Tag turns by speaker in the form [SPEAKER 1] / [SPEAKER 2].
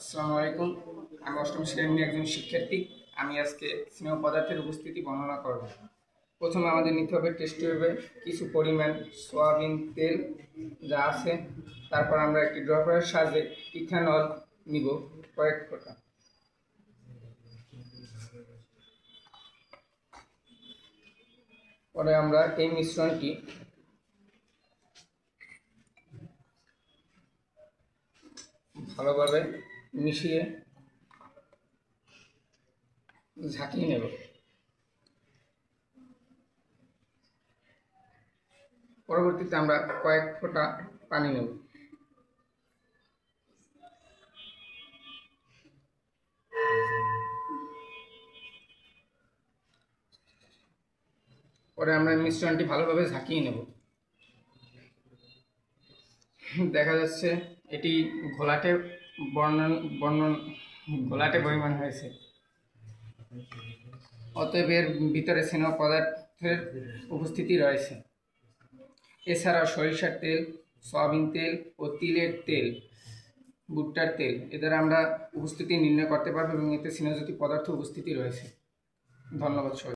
[SPEAKER 1] আসসালামু আলাইকুম। আমি অষ্টম শ্রেণীর একজন শিক্ষার্থী। আমি আজকে স্নেহ পদার্থের উপস্থিতি বর্ণনা করব। প্রথমে আমাদের নিতে হবে টেস্ট টিউবে কিছু পরিমাণ সয়াবিন তেল যা আছে। তারপর আমরা একটি ড্রপারের সাহায্যে ইথানল নিব কয়েক ফোঁটা। পরে আমরা এই মিশ্রণটি ভালোভাবে মিশিয়ে ঝাঁকিয়ে নেব। পরবর্তীতে আমরা কয়েক ফোঁটা পানি নেব। পরে আমরা মিশ্রণটি ভালোভাবে ঝাঁকিয়ে নেব। দেখা যাচ্ছে এটি ঘোলাটে ঘোলাটে পরিমাণ হয়েছে। অতএব এর ভিতরে স্নেহ পদার্থের উপস্থিতি রয়েছে। এছাড়াও সরিষার তেল, সয়াবিন তেল ও তিলের তেল, ভুট্টার তেল এ দ্বারা আমরা উপস্থিতি নির্ণয় করতে পারবো এবং এতে স্নেহজাতীয় পদার্থ উপস্থিতি রয়েছে। ধন্যবাদ সবাই।